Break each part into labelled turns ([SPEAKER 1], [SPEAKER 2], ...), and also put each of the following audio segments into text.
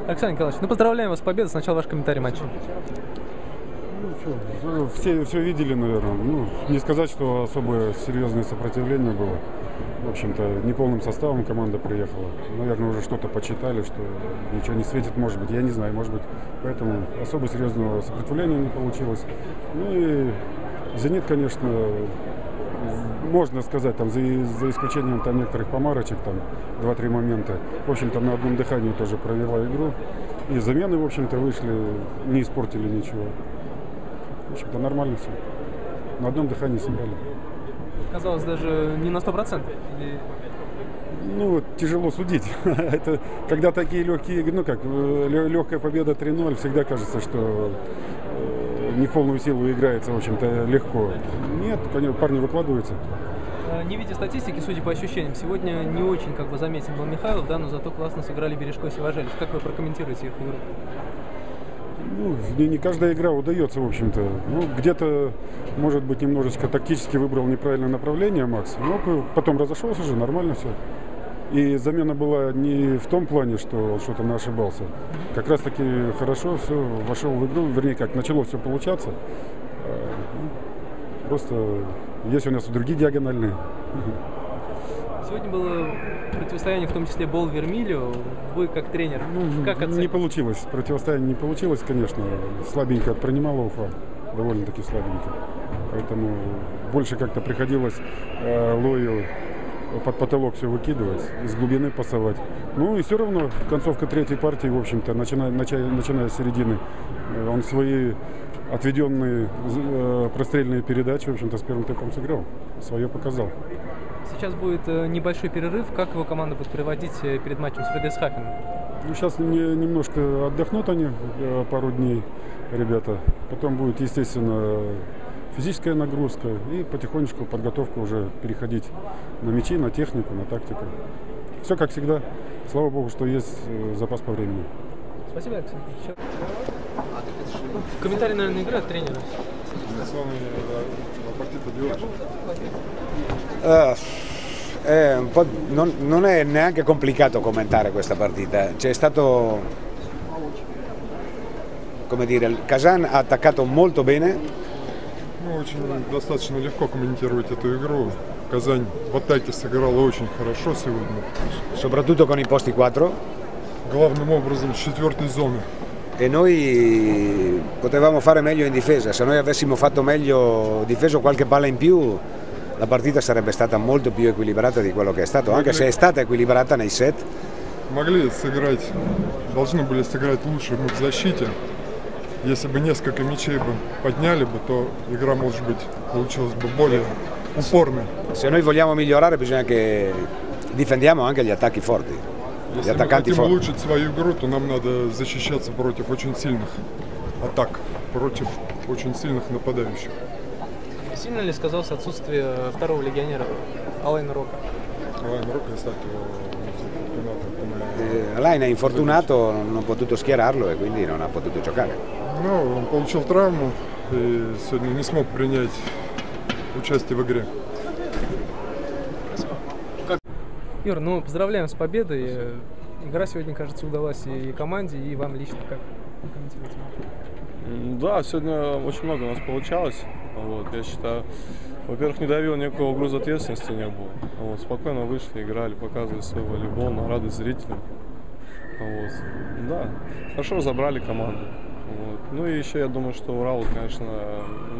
[SPEAKER 1] Александр Николаевич, ну поздравляем вас с победой. Сначала ваш комментарий матча.
[SPEAKER 2] Ну, все видели, наверное. Ну, не сказать, что особое серьезное сопротивление было. В общем-то, неполным составом команда приехала. Наверное, уже что-то почитали, что ничего не светит, может быть. Я не знаю, может быть. Поэтому особо серьезного сопротивления не получилось. Ну и «Зенит», конечно, можно сказать, там, за исключением там, некоторых помарочек, там 2-3 момента. В общем-то, на одном дыхании тоже провела игру. И замены, в общем-то, вышли, не испортили ничего. В общем-то, нормально все. На одном дыхании сыграли.
[SPEAKER 1] Казалось, даже не на 100%.
[SPEAKER 2] Ну, тяжело судить. Это когда такие легкие игры, ну как, легкая победа 3-0, всегда кажется, что не в полную силу играется, в общем-то, легко. Нет, конечно, парни выкладываются.
[SPEAKER 1] Не видя статистики, судя по ощущениям, сегодня не очень заметен был Михайлов, да, но зато классно сыграли Бережко и Севажелец. Как вы прокомментируете их игру?
[SPEAKER 2] Ну, не каждая игра удается, в общем-то. Ну, где-то, может быть, немножечко тактически выбрал неправильное направление Макс, но потом разошелся же, нормально все. И замена была не в том плане, что он что-то ошибался. Как раз таки хорошо все вошел в игру, вернее, как начало все получаться. Просто есть у нас и другие диагональные.
[SPEAKER 1] Сегодня было противостояние, в том числе Бол-Вермилио. Вы как тренер, как оцените?
[SPEAKER 2] Не получилось. Противостояние не получилось, конечно. Слабенько принимала Уфа. Довольно-таки слабенько. Поэтому больше как-то приходилось Лою под потолок все выкидывать, из глубины пасовать. Ну и все равно концовка третьей партии, в общем-то, начиная с середины, он свои отведенные прострельные передачи, в общем-то, с первым темпом сыграл. Свое показал.
[SPEAKER 1] Сейчас будет небольшой перерыв. Как его команда будет проводить перед матчем с Фредериксхафеном?
[SPEAKER 2] Ну, сейчас немножко отдохнут они пару дней, ребята. Потом будет, естественно, физическая нагрузка и потихонечку подготовка уже переходить на мячи, на технику, на тактику. Все как всегда. Слава богу, что есть запас по времени.
[SPEAKER 1] Спасибо, Александр. Комментарий, наверное, игры от тренера.
[SPEAKER 3] Non è neanche complicato commentare questa partita. C'è stato, come dire, il Kazan ha attaccato molto bene.
[SPEAKER 4] Очень достаточно легко комментировать эту игру. Казань в атаке сыграла очень хорошо сегодня.
[SPEAKER 3] Soprattutto con i posti 4.
[SPEAKER 4] Главным образом с четвертой зоны.
[SPEAKER 3] E noi potevamo fare meglio in difesa. Se noi avessimo fatto meglio, difeso qualche palla in più, la partita sarebbe stata molto più equilibrata di quello che è stato, anche se è stata equilibrata nei set.
[SPEAKER 4] Должны были сыграть лучше мы в защите. Если бы несколько мячей подняли бы, то игра, может быть, получилась бы более упорной.
[SPEAKER 3] Se noi vogliamo migliorare, bisogna che difendiamo anche gli attacchi forti.
[SPEAKER 4] Если мы хотим улучшить свою игру, то нам надо защищаться против очень сильных атак, против очень сильных нападающих.
[SPEAKER 1] Сильно ли сказалось отсутствие второго легионера Алайна Рока?
[SPEAKER 4] Алайн Рока è stato infortunato.
[SPEAKER 3] Alain è infortunato, non ho potuto schierarlo e quindi non ha potuto giocare.
[SPEAKER 4] Ну, он получил травму и сегодня не смог принять участие в игре.
[SPEAKER 1] Юр, ну поздравляем с победой. Игра сегодня, кажется, удалась и команде, и вам лично. Как комментируете матч?
[SPEAKER 5] Да, сегодня очень много у нас получалось. Вот, я считаю, во-первых, не давило никакого груза ответственности не было. Вот, спокойно вышли, играли, показывали свой волейбол на радость зрителям. Вот, да, хорошо забрали команду. Вот. Ну и еще я думаю, что Уралу, конечно,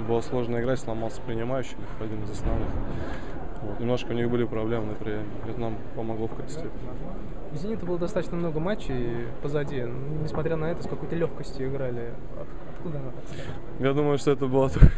[SPEAKER 5] было сложно играть, сломался принимающий, один из основных. Вот. Немножко у них были проблемы на приеме. Это нам помогло в какой-то степени.
[SPEAKER 1] У «Зенита» было достаточно много матчей позади. Несмотря на это, с какой-то легкостью играли. Откуда она так стала?
[SPEAKER 5] Я думаю, что это было только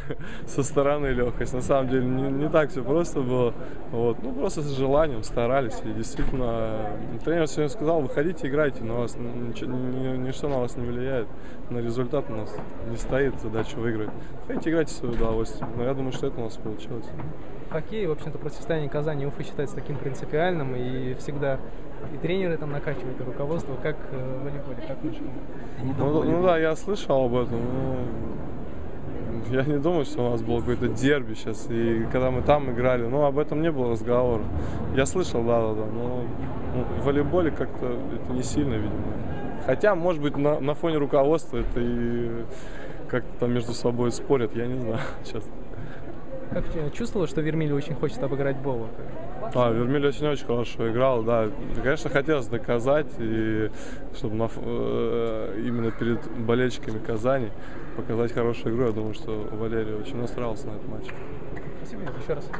[SPEAKER 5] со стороны легкость. На самом деле не так все просто было. Вот. Ну, просто с желанием старались. И действительно, тренер сегодня сказал, выходите, играйте, но вас ничто на вас не влияет. На результат у нас не стоит задача выиграть. Хотите, играйте в свое удовольствие. Но я думаю, что это у нас получилось.
[SPEAKER 1] Хоккей, в общем-то, противостояние Казани и Уфы считается таким принципиальным, и всегда и тренеры там накачивают, и руководство, как в волейболе, как в нашем.
[SPEAKER 5] Ну да, я слышал об этом, но я не думаю, что у нас было какое-то дерби сейчас, и когда мы там играли, ну об этом не было разговора. Я слышал, да, но в волейболе как-то это не сильно, видимо. Хотя, может быть, на фоне руководства это и как-то там между собой спорят, я не знаю, честно.
[SPEAKER 1] Как чувствовал, что Вермиль очень хочет обыграть Бову?
[SPEAKER 5] Вермиль очень хорошо играл, да. Конечно, хотелось доказать, и чтобы именно перед болельщиками Казани показать хорошую игру. Я думаю, что Валерий очень настраивался на этот матч.
[SPEAKER 1] Спасибо еще раз.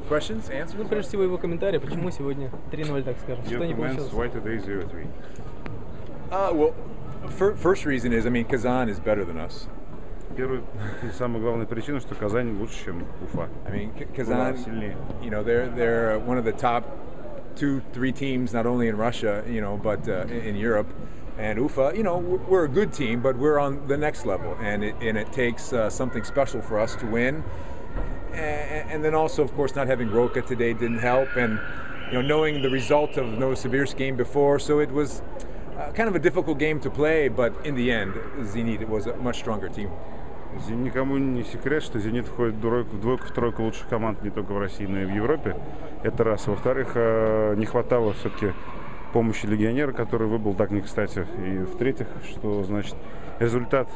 [SPEAKER 6] Questions, answers?
[SPEAKER 1] Ну, прежде всего, его комментарий, почему сегодня 3-0, так скажем, что не получилось?
[SPEAKER 2] Why today 0-3?
[SPEAKER 6] Well, first reason is, I mean, Kazan is better than us.
[SPEAKER 2] Первая и самая главная причина, что Казань лучше, чем Уфа.
[SPEAKER 6] I mean, Kazan, you know, they're one of the top 2-3 teams, not only in Russia, you know, but in Europe. And Ufa, you know, we're a good team, but we're on the next level, and it takes something special for us to win. And then also, of course, not having Roka today didn't help, and you know, knowing the result of Novosibirsk game before, so it was kind of a difficult game to play. But in the end, Zenit was a much stronger team.
[SPEAKER 2] Никому не секрет, что «Зенит» входит в двойку, в тройку лучших команд не только в России, но и в Европе. Это раз. Во-вторых, не хватало все-таки помощи легионера, который выбыл так не кстати. И в-третьих, что значит результат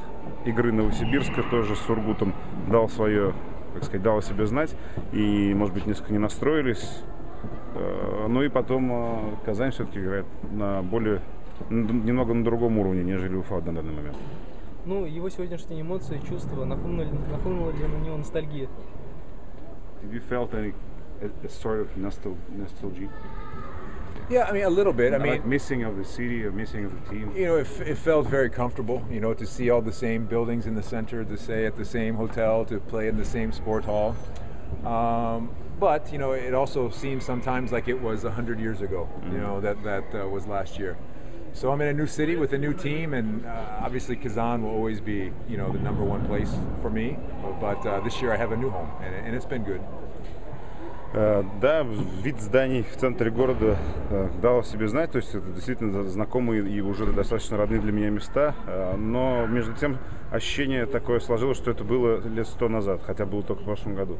[SPEAKER 2] игры Новосибирска тоже с Сургутом дал свое, как сказать, дал о себе знать. И, может быть, несколько не настроились. Ну и потом Казань все-таки играет немного на другом уровне, нежели Уфа в данный момент.
[SPEAKER 1] Ну, его сегодняшние эмоции, чувства, нахлынула ли на него ностальгия?
[SPEAKER 2] Have you felt any sort of nostalgia?
[SPEAKER 6] Yeah, I mean, a little bit. I mean,
[SPEAKER 2] like missing of the city or missing of the team.
[SPEAKER 6] You know, it felt very comfortable, you know, to see all the same buildings in the center, to stay at the same hotel, to play in the same sport hall. But, you know, it also seems sometimes like it was 100 years ago, you know, that was last year. So I'm in a new city with a new team, and obviously Kazan will always be, you know, the number one place for me. But this year I have a new home, and it's been good.
[SPEAKER 2] Да, вид зданий в центре города дал о себе знать, то есть это действительно знакомые и уже достаточно родные для меня места, но между тем ощущение такое сложилось, что это было лет 100 назад, хотя было только в прошлом году.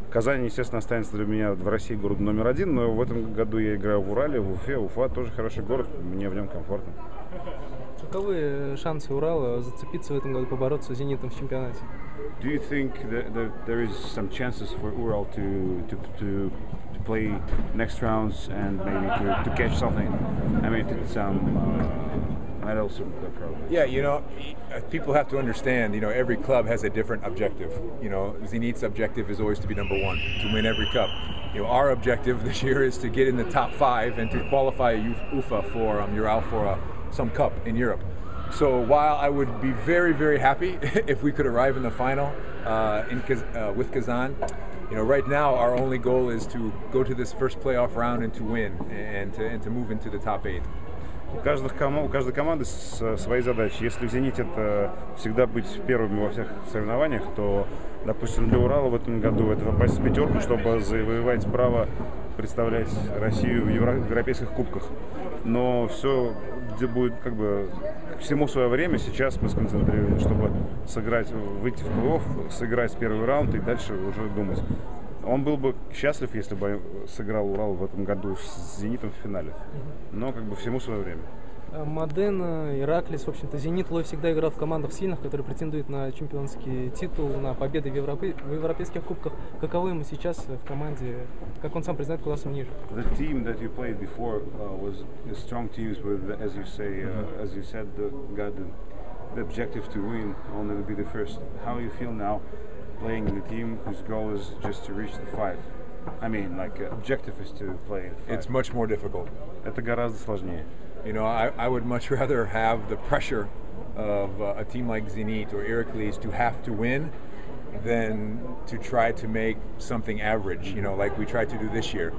[SPEAKER 2] Казань, естественно, останется для меня в России город номер один, но в этом году я играю в Урале, в Уфе. Уфа тоже хороший город, мне в нем комфортно.
[SPEAKER 1] Каковы шансы Урала зацепиться в этом году, побороться с «Зенитом» в чемпионате?
[SPEAKER 2] Do you think that there is some chances for Ural to play next rounds and maybe to catch something? I mean, some medals probably.
[SPEAKER 6] Yeah, you know, people have to understand, you know, every club has a different objective. You know, Zenit's objective is always to be number one, to win every cup. You know, our objective this year is to get in the top 5 and to qualify Ufa for Ural for some cup in Europe. So while I would be very, very happy if we could arrive in the final with Kazan, you know, right now our only goal is to go to this first playoff round and to win and to move into the top 8.
[SPEAKER 2] У каждой команды свои задачи. Если в «Зените» это всегда быть первыми во всех соревнованиях, то, допустим, для Урала в этом году это попасть в пятерку, чтобы завоевать право представлять Россию в европейских кубках. Но все, где будет как бы всему свое время, сейчас мы сконцентрированы, чтобы сыграть, выйти в плей-офф, сыграть первый раунд и дальше уже думать. Он был бы счастлив, если бы сыграл Урал в этом году с «Зенитом» в финале. Но как бы всему свое время.
[SPEAKER 1] Моден, Ираклис, в общем-то, «Зенит» Лой всегда играл в командах сильных, которые претендуют на чемпионский титул, на победы в европейских кубках. Каково ему сейчас в команде, как он сам признает, классом ниже?
[SPEAKER 2] The team that you played before was strong teams with, as you say, as you said, got the objective to win, only to be the first. How do you feel now playing in a team whose goal is just to reach the 5? I mean, like, objective is to play 5.
[SPEAKER 6] It's much more difficult.
[SPEAKER 2] Это гораздо сложнее.
[SPEAKER 6] You know, I would much rather have the pressure of a team like Zenit or Iraklis to have to win than to try to make something average, you know, like we tried to do this year.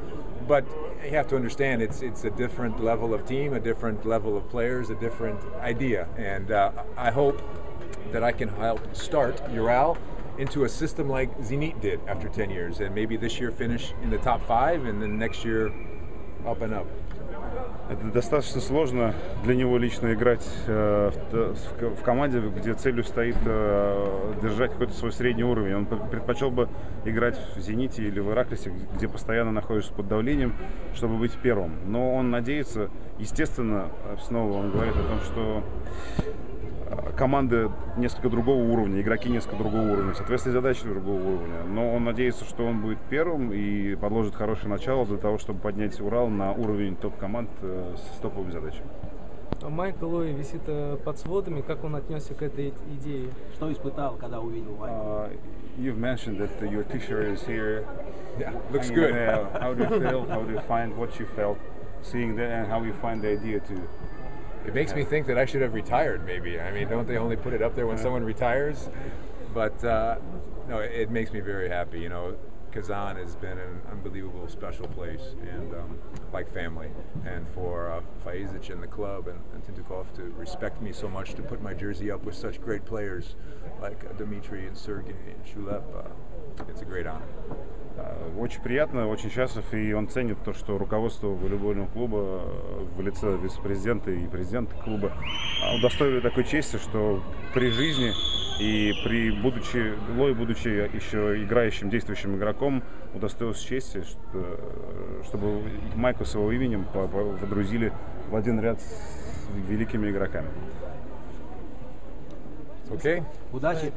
[SPEAKER 6] But you have to understand it's a different level of team, a different level of players, a different idea. And I hope that I can help start Ural into a system like Zenit did after 10 years, and maybe this year finish in the top 5 and then next year up and up.
[SPEAKER 7] Это достаточно сложно для него лично играть в команде, где целью стоит держать какой-то свой средний уровень. Он предпочел бы играть в «Зените» или в «Ираклисе», где постоянно находишься под давлением, чтобы быть первым. Но он надеется, естественно, снова он говорит о том, что команды несколько другого уровня, игроки несколько другого уровня, соответственно, задачи другого уровня. Но он надеется, что он будет первым и подложит хорошее начало для того, чтобы поднять Урал на уровень топ-команд с топовыми задачами.
[SPEAKER 1] Майкл Лои висит под сводами. Как он отнесся к этой идее?
[SPEAKER 8] Что испытал, когда увидел Майкла?
[SPEAKER 7] You've mentioned that your T-shirt is here.
[SPEAKER 6] Yeah, looks good.
[SPEAKER 7] How do you feel? How do you find what you felt seeing that, and how you find the idea to?
[SPEAKER 6] It makes me think that I should have retired, maybe. I mean, don't they only put it up there when someone retires? But no, it makes me very happy. You know, Kazan has been an unbelievable, special place, and like family. And for Faizic and the club and Tintukov to respect me so much, to put my jersey up with such great players like Dmitry and Sergey and Shulep, it's a great honor.
[SPEAKER 7] Очень приятно, очень счастлив, и он ценит то, что руководство волейбольного клуба в лице вице-президента и президента клуба удостоили такой чести, что при жизни и Лой, будучи еще играющим, действующим игроком, удостоился чести, чтобы Майку с его именем водрузили в один ряд с великими игроками.
[SPEAKER 6] Okay.
[SPEAKER 8] Удачи!